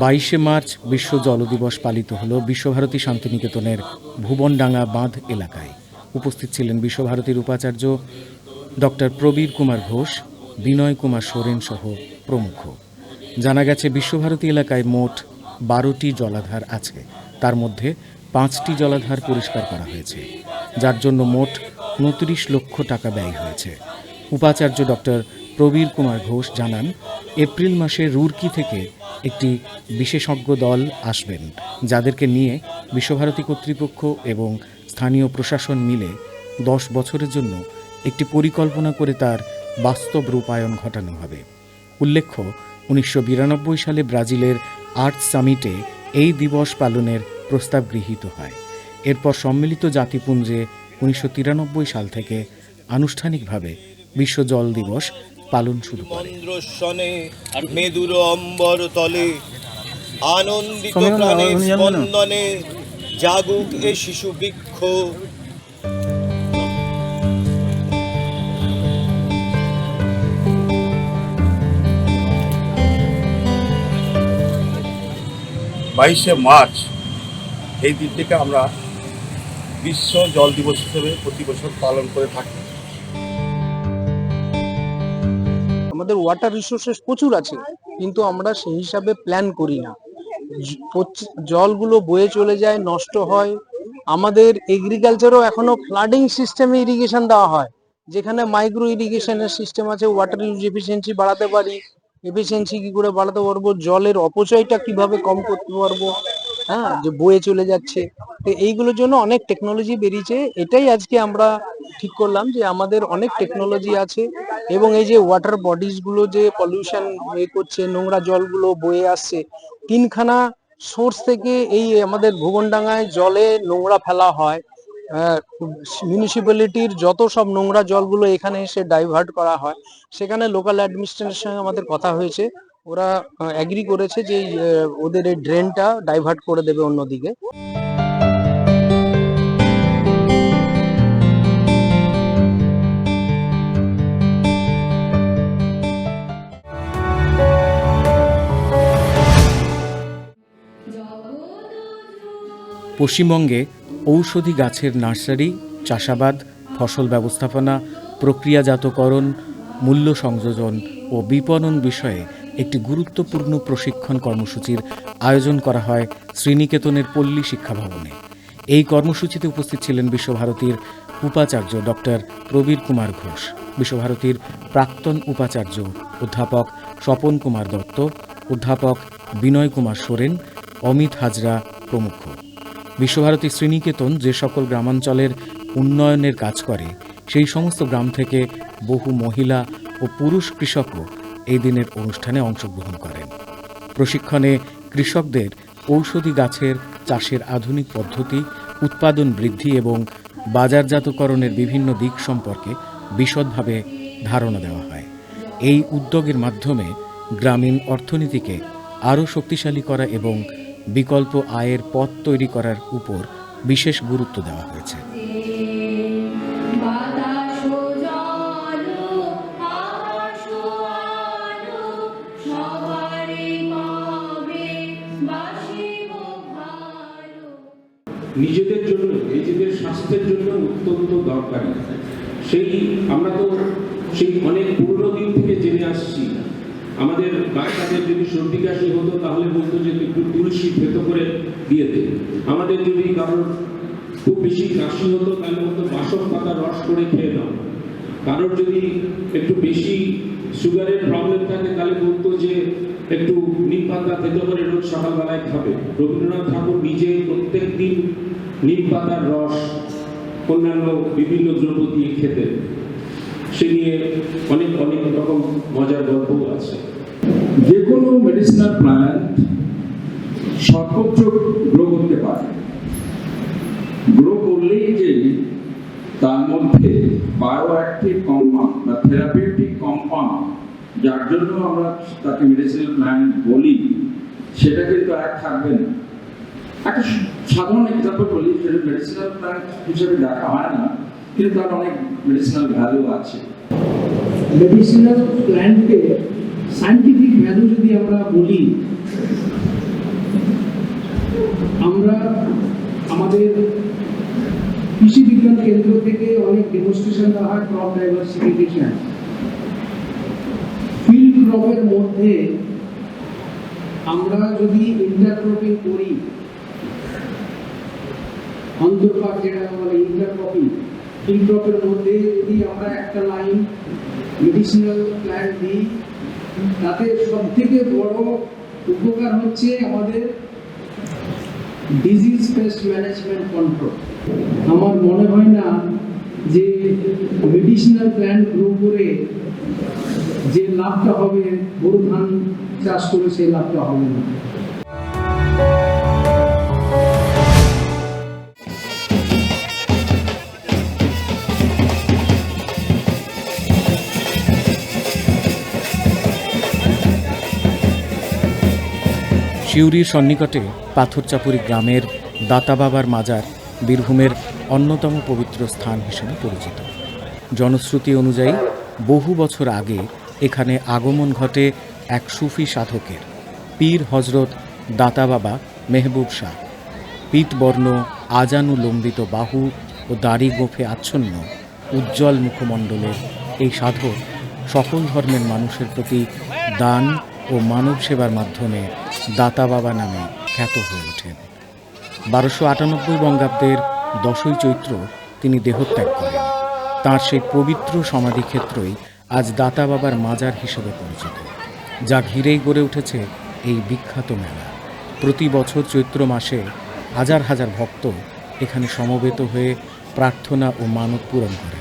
বাইশে মার্চ বিশ্ব জল দিবস পালিত হল বিশ্বভারতী শান্তিনিকেতনের ভুবনডাঙ্গা বাঁধ এলাকায়। উপস্থিত ছিলেন বিশ্বভারতীর উপাচার্য ডক্টর প্রবীর কুমার ঘোষ, বিনয় কুমার সোরেন সহ প্রমুখ। জানা গেছে বিশ্বভারতী এলাকায় মোট 12টি জলাধার আছে, তার মধ্যে 5টি জলাধার পরিষ্কার করা হয়েছে, যার জন্য মোট 29 লক্ষ টাকা ব্যয় হয়েছে। উপাচার্য ডক্টর প্রবীর কুমার ঘোষ জানান, এপ্রিল মাসে রুরকি থেকে একটি বিশেষজ্ঞ দল আসবেন, যাদেরকে নিয়ে বিশ্বভারতী কর্তৃপক্ষ এবং স্থানীয় প্রশাসন মিলে 10 বছরের জন্য একটি পরিকল্পনা করে তার বাস্তব রূপায়ণ ঘটানো হবে। উল্লেখ্য, 1992 সালে ব্রাজিলের আর্থ সামিটে এই দিবস পালনের প্রস্তাব গৃহীত হয়। এরপর সম্মিলিত জাতিপুঞ্জে 1993 সাল থেকে আনুষ্ঠানিকভাবে বিশ্ব জল দিবস পালন শুরু করে। মেদুর অম্বর তলে আনন্দিত প্রাণে স্পন্দনে জাগুক এ শিশু বৃক্ষ। 22শে মার্চ এই দিনটিকে আমরা বিশ্ব জল দিবস হিসেবে প্রতি বছর পালন করে থাকি। আমাদের ওয়াটার রিসোর্সেস প্রচুর আছে, কিন্তু আমরা সেই হিসাবে প্ল্যান করি না। জলগুলো বয়ে চলে যায়, নষ্ট হয়। আমাদের এগ্রিকালচারও এখনো ফ্লাডিং সিস্টেমে ইরিগেশন দেওয়া হয়, যেখানে মাইক্রো ইরিগেশনের সিস্টেম আছে। ওয়াটার ইউজ এফিসিয়েন্সি বাড়াতে পারি, এফিসিয়েন্সি কি করে বাড়াতে পারবো, জলের অপচয়টা কিভাবে কম করতে পারবো, হ্যাঁ, যে বয়ে চলে যাচ্ছে। তো এইগুলোর জন্য অনেক টেকনোলজি বেরিয়েছে। এটাই আজকে আমরা ঠিক করলাম যে আমাদের অনেক টেকনোলজি আছে, এবং এই যে ওয়াটার বডিজ গুলো যে পলিউশন করছে, নোংরা জলগুলো বয়ে আসছে, 3খানা সোর্স থেকে এই আমাদের ভুবনডাঙ্গায় জলে নোংরা ফেলা হয়। মিউনিসিপ্যালিটির যত সব নোংরা জলগুলো এখানে এসে ডাইভার্ট করা হয়। সেখানে লোকাল অ্যাডমিনিস্ট্রেশনের সঙ্গে আমাদের কথা হয়েছে, ওরা এগ্রি করেছে যে ওদের এই ড্রেনটা ডাইভার্ট করে দেবে অন্যদিকে। পশ্চিমবঙ্গে ঔষধি গাছের নার্সারি, চাষাবাদ, ফসল ব্যবস্থাপনা, প্রক্রিয়াজাতকরণ, মূল্য সংযোজন ও বিপণন বিষয়ে একটি গুরুত্বপূর্ণ প্রশিক্ষণ কর্মসূচির আয়োজন করা হয় শ্রীনিকেতনের পল্লী শিক্ষা ভবনে। এই কর্মসূচিতে উপস্থিত ছিলেন বিশ্বভারতীর উপাচার্য ডক্টর প্রবীর কুমার ঘোষ, বিশ্বভারতীর প্রাক্তন উপাচার্য অধ্যাপক স্বপন কুমার দত্ত, অধ্যাপক বিনয় কুমার সোরেন, অমিত হাজরা প্রমুখ। বিশ্বভারতী শ্রীনিকেতন যে সকল গ্রামাঞ্চলের উন্নয়নের কাজ করে, সেই সমস্ত গ্রাম থেকে বহু মহিলা ও পুরুষ কৃষকও এই দিনের অনুষ্ঠানে অংশগ্রহণ করেন। প্রশিক্ষণে কৃষকদের ঔষধি গাছের চাষের আধুনিক পদ্ধতি, উৎপাদন বৃদ্ধি এবং বাজারজাতকরণের বিভিন্ন দিক সম্পর্কে বিশদভাবে ধারণা দেওয়া হয়। এই উদ্যোগের মাধ্যমে গ্রামীণ অর্থনীতিকে আরও শক্তিশালী করা এবং বিকল্প আয়ের পথ তৈরি করার উপর বিশেষ গুরুত্ব দেওয়া হয়েছে। নিজেদের জন্য, নিজেদের স্বাস্থ্যের জন্য অত্যন্ত দরকারি। আমরা তো সেই অনেক পুরনো দিন থেকে জেনে আসছি, আমাদের বাচ্চাদের যদি সর্দি কাশি হতো তাহলে বলতো যে একটু তুলসী ভেতো করে দিয়ে দে। আমাদের যদি কারোর খুব বেশি কাশি হতো তাহলে বলতো বাসক পাতা রস করে খেয়ে নাও। কারোর যদি একটু বেশি সুগারের প্রবলেম থাকে তাহলে বলতো যে একটু নিম পাতা ভেতো করে রোজ সকালবেলায় খাবে। রবীন্দ্রনাথ ঠাকুর নিজে প্রত্যেক দিন নিম পাতার রস, অন্যান্য বিভিন্ন দ্রব্য দিয়ে খেতেন। সে নিয়ে অনেক অনেক রকম মজার গল্পও আছে। যে কোনো মেডিসিনাল প্ল্যান্ট সর্বোচ্চ গ্রো করতে পারে। গ্রো করলেই যে তার মধ্যে বায়োঅ্যাক্টিভ কম্পাউন্ড বা থেরাপিউটিক কম্পাউন্ড, যার জন্য আমরা তাকে মেডিসিনাল প্ল্যান্ট বলি, সেটা কিন্তু এক থাকবে না। একটা সাধারণ এক্সাম্পল বলি, সেটা মেডিসিনাল প্ল্যান্ট হিসেবে দেখা হয় না, কিন্তু তার অনেক মেডিসিনাল ভ্যালু আছে। মেডিসিনাল প্ল্যান্টকে সায়েন্টিফিক ভ্যালু যদি আমরা বলি, আমরা আমাদের কৃষি বিজ্ঞান কেন্দ্র থেকে অনেক ডেমনস্ট্রেশন দেওয়া হয় ক্রপ ডাইভার্সিফিকেশন। ফিল্ড ক্রপের মধ্যে আমরা যদি ইন্টারক্রপিং করি, অন্তর্পাত যেটা বলে ইন্টারক্রপিং, ফিল্ড ক্রপের মধ্যে যদি আমরা একটা লাইন মেডিসিনাল প্ল্যান্ট দিই, তাতে সব থেকে বড় উপকার হচ্ছে আমাদের ডিজিজ পেস্ট ম্যানেজমেন্ট কন্ট্রোল। আমার মনে হয় না যে মেডিসিনাল প্ল্যান্ট গ্রো করে যে লাভটা হবে, গরু ধান চাষ করে সেই লাভটা হবে না। সিউড়ির সন্নিকটে পাথরচাপুরি গ্রামের দাতা বাবার মাজার বীরভূমের অন্যতম পবিত্র স্থান হিসেবে পরিচিত। জনশ্রুতি অনুযায়ী বহু বছর আগে এখানে আগমন ঘটে এক সুফি সাধকের, পীর হজরত দাতা বাবা মেহবুব শাহ। পীতবর্ণ আজানুলম্বিত বাহু ও দাড়ি গোফে আচ্ছন্ন উজ্জ্বল মুখমণ্ডলের এই সাধক সকল ধর্মের মানুষের প্রতি দান ও মানব সেবার মাধ্যমে দাতা বাবা নামে খ্যাত হয়ে ওঠেন। 1298 বঙ্গাব্দের 10ই চৈত্র তিনি দেহত্যাগ করেন। তাঁর সেই পবিত্র সমাধিক্ষেত্রই আজ দাতা বাবার মাজার হিসেবে পরিচিত, যা ঘিরেই গড়ে উঠেছে এই বিখ্যাত মেলা। প্রতি বছর চৈত্র মাসে হাজার হাজার ভক্ত এখানে সমবেত হয়ে প্রার্থনা ও মানত পূরণ করেন।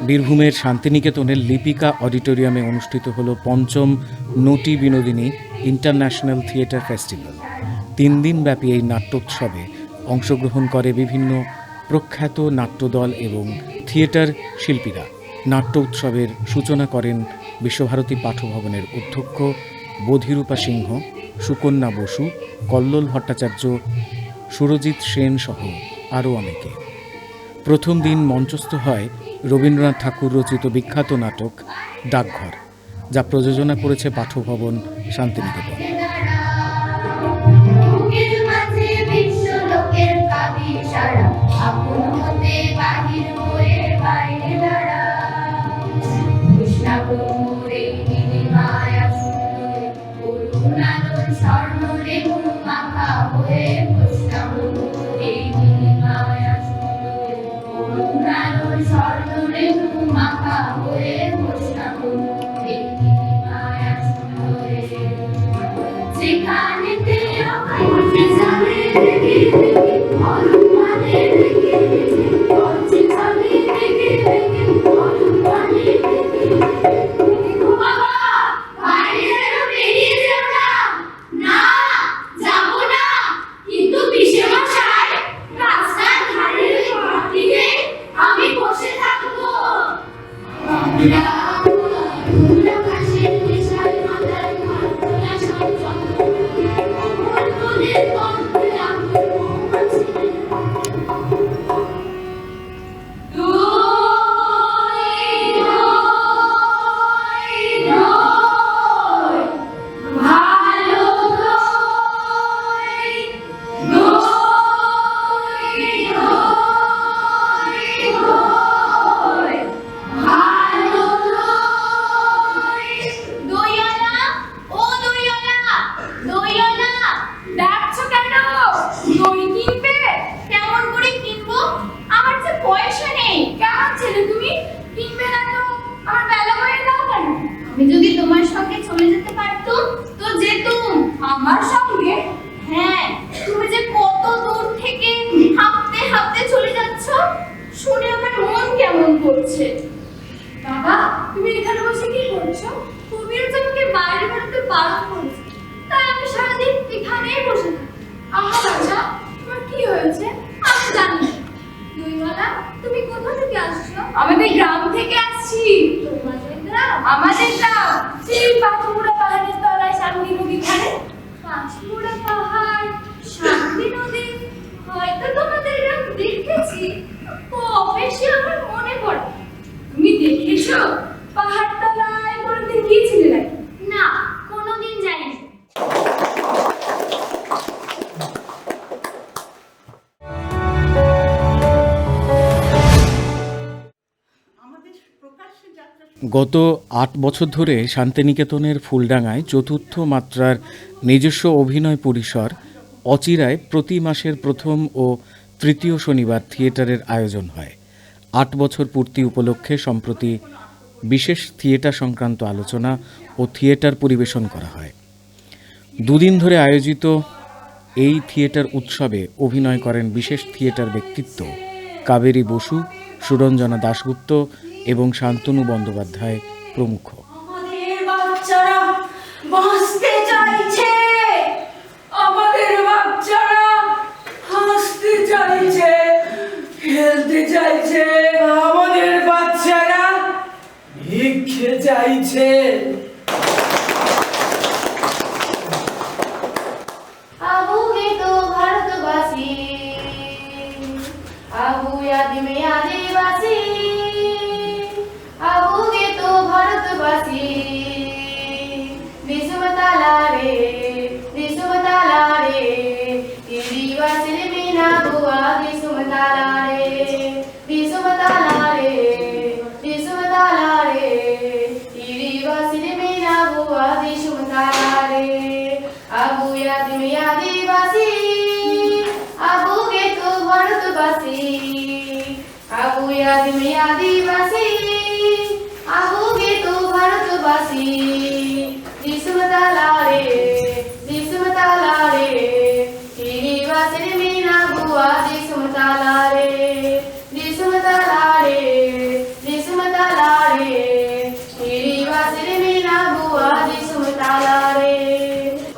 বীরভূমের শান্তিনিকেতনের লিপিকা অডিটোরিয়ামে অনুষ্ঠিত হল পঞ্চম নটি বিনোদিনী ইন্টারন্যাশনাল থিয়েটার ফেস্টিভ্যাল। 3 দিনব্যাপী এই নাট্যোৎসবে অংশগ্রহণ করে বিভিন্ন প্রখ্যাত নাট্যদল এবং থিয়েটার শিল্পীরা। নাট্য উৎসবের সূচনা করেন বিশ্বভারতী পাঠভবনের অধ্যক্ষ বোধিরূপা সিংহ, সুকন্যা বসু, কল্লোল ভট্টাচার্য, সুরজিৎ সেন সহ আরও অনেকে। প্রথম দিন মঞ্চস্থ হয় রবীন্দ্রনাথ ঠাকুর রচিত বিখ্যাত নাটক ডাকঘর, যা প্রযোজনা করেছে পাঠভবন শান্তিনিকেতন। দইও না, ডাকছো কেন? দই কিনবে? কেমন করে কিনবো? আমার যে পয়সা নেই। কেমন ছেলে তুমি? কিনবে না তো আমার বেলা হয়ে দাও কেন? আমি যদি তোমার সঙ্গে চলে যেতে পারতুম তো যেতুম। আমার সঙ্গে? হ্যাঁ, তুমি যে কত দূর থেকে হাঁটতে হাঁটতে চলে যাচ্ছ, শুনে আমার মন কেমন করছে। বাবা, তুমি এখানে বসে কি করছো? তুমিও যে আমাকে বাইরে বেরোতে বারণ করেছো, তাই আমি সারাদিন এখানেই বসে থাকি। আহা বাচ্চা, তোমার কি হয়েছে? আমি জানি না। দুইওয়ালা, তুমি কোথা থেকে আসছো? আমাদের গ্রাম থেকে আসছি। তোমাদের গ্রাম? আমাদের গ্রাম সেই পাঁচমুড়া পাহাড়ের তলায় শান্তি নদী ধারে। পাঁচমুড়া পাহাড়, শান্তি নদী, হয়তো তোমাদের গ্রাম দেখেছি, কবে সে আমার মনে পড়ে। তুমি দেখেছো? পাহাড়তলায় কোনোদিন গিয়েছিলে নাকি? না, কোনোদিন যাইনি। গত ৮ বছর ধরে শান্তিনিকেতনের ফুলডাঙ্গায় চতুর্থ মাত্রার নিজস্ব অভিনয় পরিসর অচিরায় প্রতি মাসের প্রথম ও তৃতীয় শনিবার থিয়েটারের আয়োজন হয়। ৮ বছর পূর্তি উপলক্ষে সম্প্রতি বিশেষ থিয়েটার সংক্রান্ত আলোচনা ও থিয়েটার পরিবেশন করা হয়। দুদিন ধরে আয়োজিত এই থিয়েটার উৎসবে অভিনয় করেন বিশেষ থিয়েটার ব্যক্তিত্ব কাবেরী বসু, সুরঞ্জনা দাশগুপ্ত এবং শান্তনু বন্দ্যোপাধ্যায় প্রমুখ। আমাদের বাচ্চারা বাঁচতে চাইছে, আমাদের বাচ্চারা হাসতে চাইছে, খেলতে চাইছে, আমাদের বাচ্চারা ভিক্ষে চাইছে। আবুকে তো ভারতবাসী, আবু याद में आदिवासी, आबूगे तो भारतवासी। विश्व बताला रे, विश्व बताला रे, आदिवासी में ना बुआ विश्व बताला रे, विश्व बताला रे, विश्व बताला रे, आदिवासी में ना बुआ विश्व बताला रे। आबू याद में आदिवासी, आबूगे तो भारतवासी, आबू याद में आदिवासी, आबूगे तो भारतवासी। विश्व ताला रे, विश्व ताला रे, आदिवासी में ना बुआ विश्व ताला रे, विश्व ताला रे, विश्व ताला रे, आदिवासी में ना बुआ विश्व ताला रे।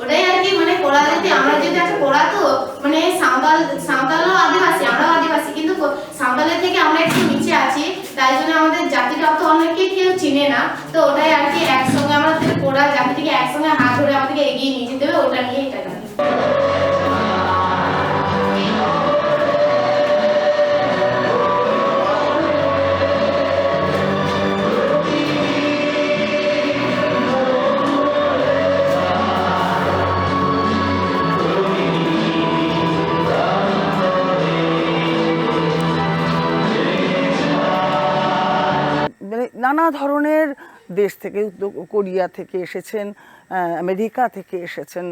ওটাই আর কি, মানে কোড়াতে আমরা যদি একটা কোড়াতো মানে সাঁওতালও আদিবাসী, আমরাও আদিবাসী, কিন্তু সাঁওতালের থেকে আমরা একটু নিচে আছি, তাই জন্য আমাদের জাতিটা তো অনেকে কেউ চিনে না। তো ওটাই আর কি, একসঙ্গে আমরা কোড়া জাতিটিকে একসঙ্গে হাত ধরে আমাদেরকে এগিয়ে নিয়ে যেতে হবে, ওটা নিয়ে এটা গান। নানা ধরনের দেশ থেকে, কোরিয়া থেকে এসেছেন, আমেরিকা থেকে এসেছেন,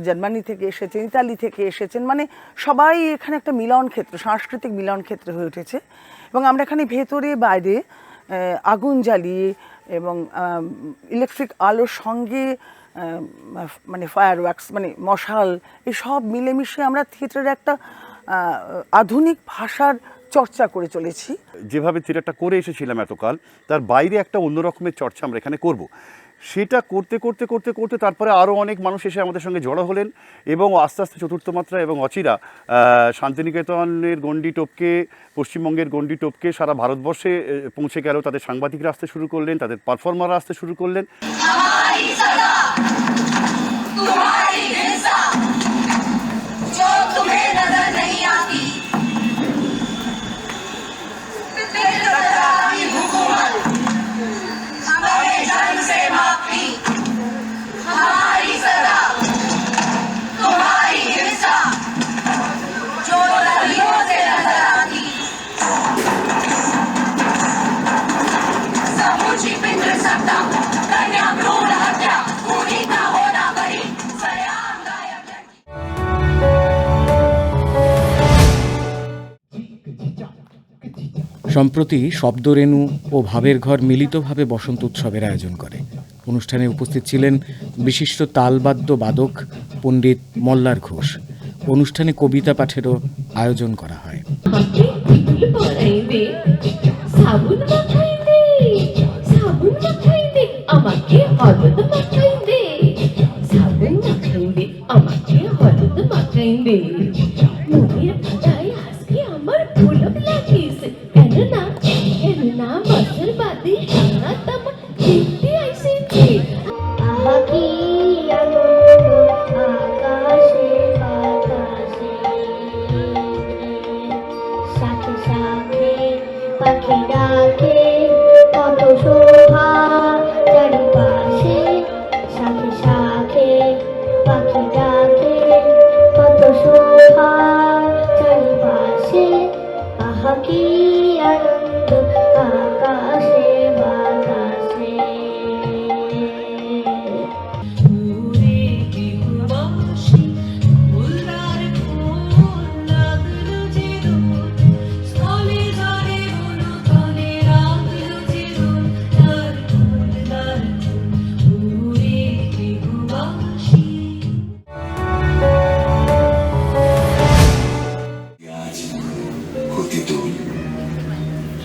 জার্মানি থেকে এসেছেন, ইতালি থেকে এসেছেন, মানে সবাই এখানে একটা মিলন ক্ষেত্র, সাংস্কৃতিক মিলন ক্ষেত্র হয়ে উঠেছে। এবং আমরা এখানে ভেতরে বাইরে আগুন জ্বালিয়ে এবং ইলেকট্রিক আলোর সঙ্গে মানে ফায়ার ওয়ার্কস মানে মশাল, এই সব মিলেমিশে আমরা থিয়েটারের একটা আধুনিক ভাষার চর্চা করে চলেছি। যেভাবে থিয়েটারটা করে এসেছিলাম এতকাল, তার বাইরে একটা অন্য রকমের চর্চা আমরা এখানে করব। সেটা করতে করতে করতে করতে তারপরে আরও অনেক মানুষ এসে আমাদের সঙ্গে জড়ো হলেন এবং আস্তে আস্তে চতুর্থ মাত্রা এবং অচিরা শান্তিনিকেতনের গণ্ডি টপকে, পশ্চিমবঙ্গের গণ্ডি টপকে সারা ভারতবর্ষে পৌঁছে গেল। তাদের সাংবাদিকরা আসতে শুরু করলেন, তাদের পারফর্মাররা আসতে শুরু করলেন। সম্প্রতি শব্দরেণু ও ভাবের ঘর মিলিতভাবে বসন্ত উৎসবের আয়োজন করে। অনুষ্ঠানে উপস্থিত ছিলেন বিশিষ্ট তালবাদ্য বাদক পণ্ডিত মল্লার ঘোষ। অনুষ্ঠানে কবিতা পাঠেরও আয়োজন করা হয়।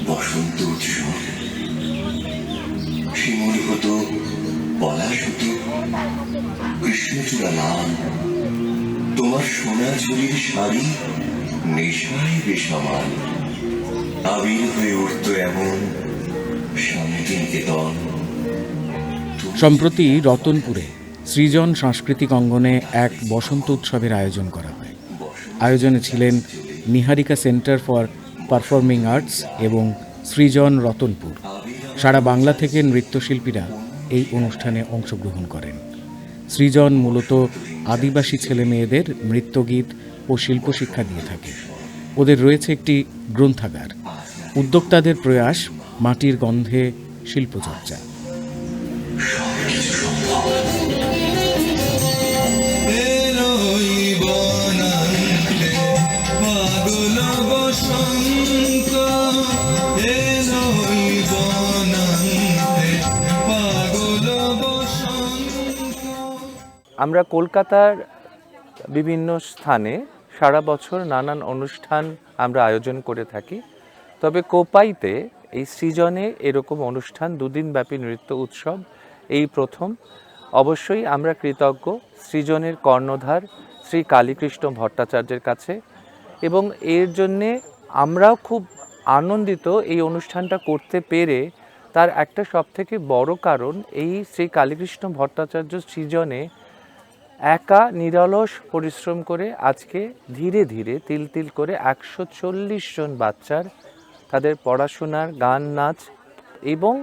বসন্ত উৎসব শিমুল হতো পলাশ হতো কৃষ্ণচূড়া লাল, তোমার সোনা ঝুলির শাড়ি নেশায় বেসামাল, আবির হয়ে উঠত এমন শান্তিনিকেতন। সম্প্রতি রতনপুরে সৃজন সাংস্কৃতিক অঙ্গনে এক বসন্ত উৎসবের আয়োজন করা হয়। আয়োজনে ছিলেন নিহারিকা সেন্টার ফর পারফর্মিং আর্টস এবং সৃজন রতনপুর। সারা বাংলা থেকে নৃত্যশিল্পীরা এই অনুষ্ঠানে অংশগ্রহণ করেন। সৃজন মূলত আদিবাসী ছেলে মেয়েদের নৃত্যগীত ও শিল্পশিক্ষা দিয়ে থাকে। ওদের রয়েছে একটি গ্রন্থাগার। উদ্যোক্তাদের প্রয়াস মাটির গন্ধে শিল্পচর্চা। আমরা কলকাতার বিভিন্ন স্থানে সারা বছর নানান অনুষ্ঠান আমরা আয়োজন করে থাকি, তবে কোপাইতে এই সৃজনে এরকম অনুষ্ঠান দুদিনব্যাপী নৃত্য উৎসব এই প্রথম। অবশ্যই আমরা কৃতজ্ঞ সৃজনের কর্ণধার শ্রী কালীকৃষ্ণ ভট্টাচার্যের কাছে, এবং এর জন্যে আমরাও খুব আনন্দিত এই অনুষ্ঠানটা করতে পেরে। তার একটা সবথেকে বড় কারণ, এই শ্রী কালীকৃষ্ণ ভট্টাচার্য সৃজনে একা নিরলস পরিশ্রম করে আজকে ধীরে ধীরে তিল তিল করে 140 জন বাচ্চার তাদের পড়াশোনার, গান, নাচ এবং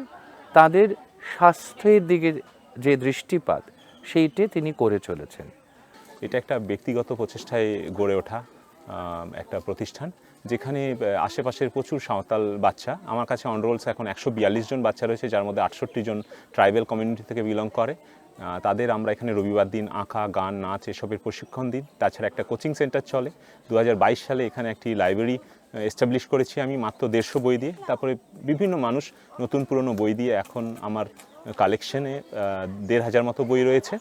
তাদের স্বাস্থ্যের দিকে যে দৃষ্টিপাত সেইটে তিনি করে চলেছেন। এটা একটা ব্যক্তিগত প্রচেষ্টায় গড়ে ওঠা একটা প্রতিষ্ঠান, যেখানে আশেপাশের প্রচুর সাঁওতাল বাচ্চা, আমার কাছে অন রোলস এখন 142 জন বাচ্চা রয়েছে, যার মধ্যে 68 জন ট্রাইবাল কমিউনিটি থেকে বিলং করে। তাদের আমরা এখানে রবিবার দিন আঁকা, গান, নাচ এসবের প্রশিক্ষণ দিই। তাছাড়া একটা কোচিং সেন্টার চলে। 2022 সালে এখানে একটি লাইব্রেরি এস্টাবলিশ করেছি আমি মাত্র 150 বই দিয়ে। তারপরে বিভিন্ন মানুষ নতুন পুরনো বই দিয়ে এখন আমার কালেকশনে 1500 মতো বই রয়েছে।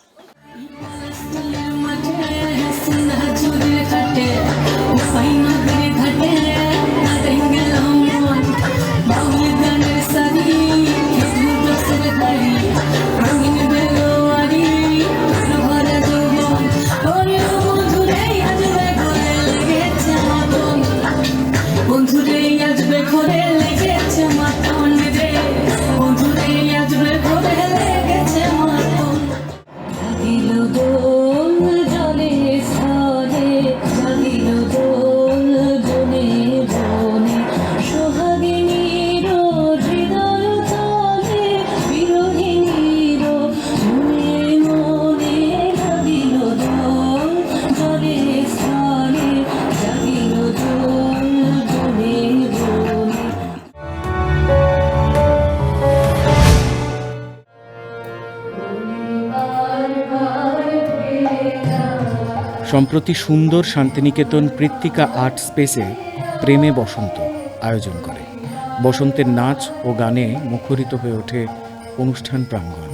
সম্প্রতি সুন্দর শান্তিনিকেতন কৃত্তিকা আর্ট স্পেসে প্রেমে বসন্ত আয়োজন করে। বসন্তের নাচ ও গানে মুখরিত হয়ে ওঠে অনুষ্ঠান প্রাঙ্গণ।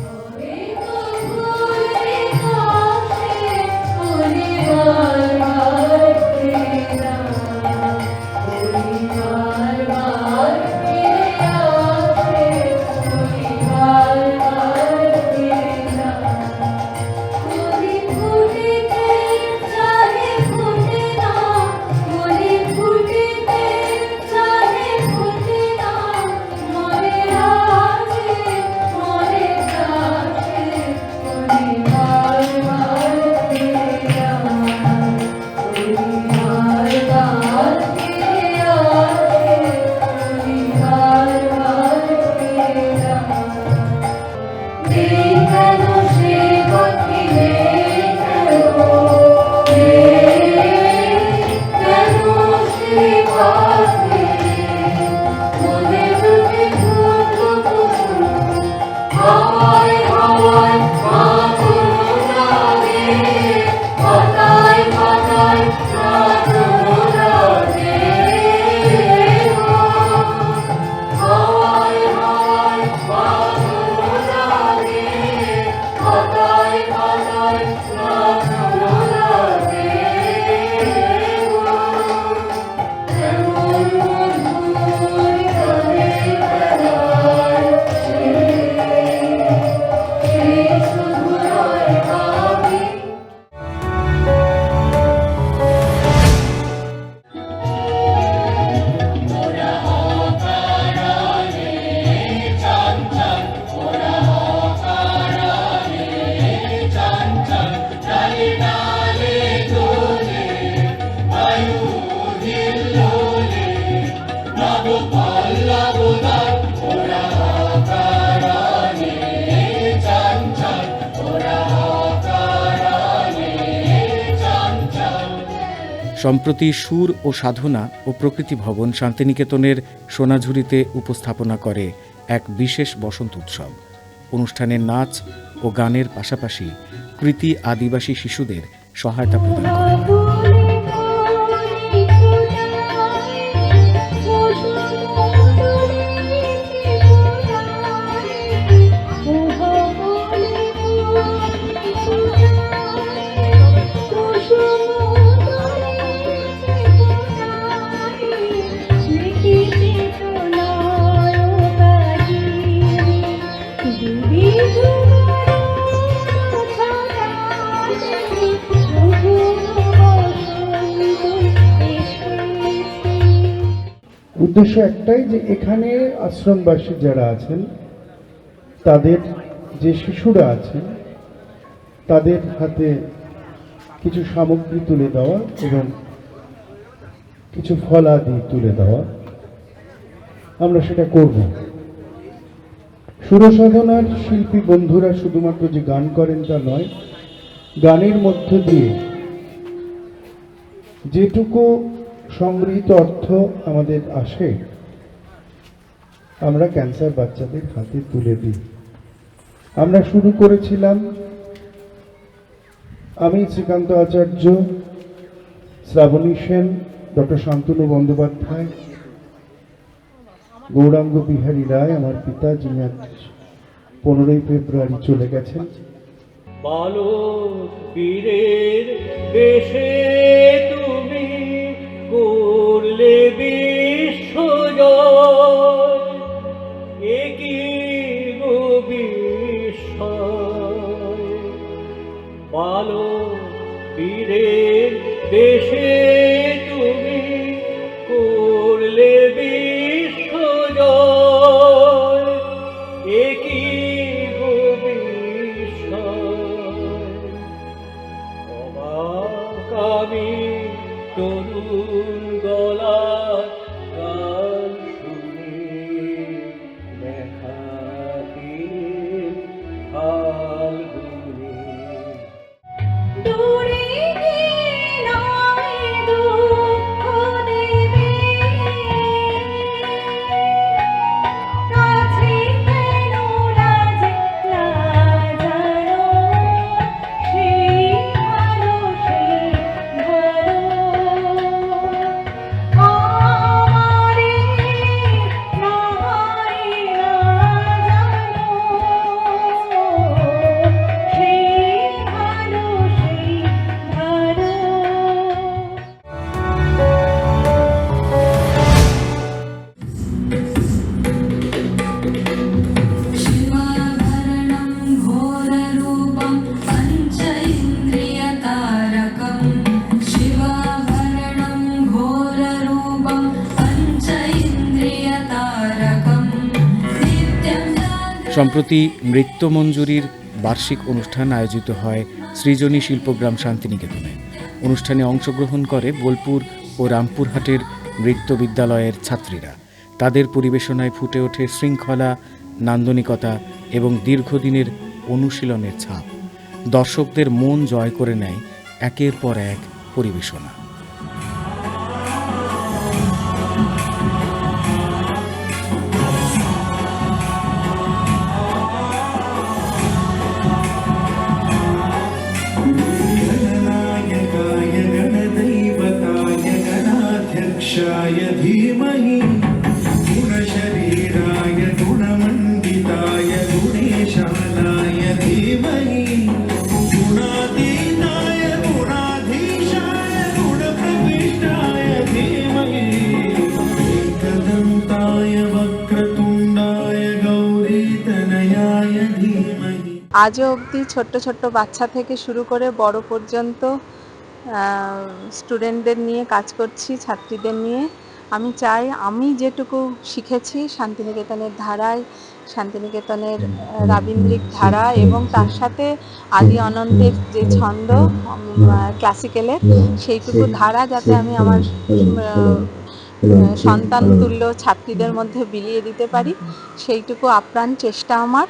সম্প্রতি সুর ও সাধনা ও প্রকৃতি ভবন শান্তিনিকেতনের সোনাঝুরিতে উপস্থাপনা করে এক বিশেষ বসন্ত উৎসব। অনুষ্ঠানের নাচ ও গানের পাশাপাশি কৃতি আদিবাসী শিশুদের সহায়তা প্রদান করে। উদ্দেশ্য একটাই যে এখানে আশ্রমবাসী যারা আছেন তাদের যে শিশুরা আছেন তাদের হাতে কিছু সামগ্রী তুলে দেওয়া এবং কিছু ফলাদি তুলে দেওয়া, আমরা সেটা করব। সুরসাধনার শিল্পী বন্ধুরা শুধুমাত্র যে গান করেন তা নয়, গানের মধ্য দিয়ে যেটুকু সংগৃহীত অর্থ আমাদের আসে আমরা ক্যান্সার বাচ্চাদের হাতে তুলে দিই। আমরা শুরু করেছিলাম, আমি শ্রীকান্ত আচার্য, শ্রাবণী সেন, ডক্টর শান্তনু বন্দ্যোপাধ্যায়, গৌরাঙ্গ বিহারী রায় আমার পিতা, যিনি 15ই ফেব্রুয়ারি চলে গেছেন। বালক বীরের বেশে তুমি করলে বিশ্বজয়, একই গো বিস্ময়। বালক বীরের বেশে তুমি করলে বিশ্বজয়, একই গো বিস্ময়। অবাক আমি তরুণ গলার গান শুনি, দেখা দিন ফাল্গুনি। সম্প্রতি নৃত্যমঞ্জুরির বার্ষিক অনুষ্ঠান আয়োজিত হয় সৃজনী শিল্পগ্রাম শান্তিনিকেতনে। অনুষ্ঠানে অংশগ্রহণ করে বোলপুর ও রামপুরহাটের নৃত্য বিদ্যালয়ের ছাত্রীরা। তাদের পরিবেশনায় ফুটে ওঠে শৃঙ্খলা, নান্দনিকতা এবং দীর্ঘদিনের অনুশীলনের ছাপ। দর্শকদের মন জয় করে নেয় একের পর এক পরিবেশনা। गणाध्यक्षाय धीमहि गुणशरीराय गुणमण्डिताय गुणेशानाय धीमहि गुणातीताय गुणाधीशाय गुणप्रविष्टाय धीमहि एकदन्ताय वक्रतुण्डाय गौरीतनयाय धीमहि। আজও অবধি ছোট্ট ছোট্ট বাচ্চা থেকে শুরু করে বড় পর্যন্ত স্টুডেন্টদের নিয়ে কাজ করছি, ছাত্রীদের নিয়ে। আমি চাই আমি যেটুকু শিখেছি শান্তিনিকেতনের ধারায়, শান্তিনিকেতনের রাবীন্দ্রিক ধারা এবং তার সাথে আদি অনন্তের যে ছন্দ ক্লাসিক্যালের, সেইটুকু ধারা যাতে আমি আমার সন্তান তুল্য ছাত্রীদের মধ্যে বিলিয়ে দিতে পারি, সেইটুকু আপ্রাণ চেষ্টা আমার।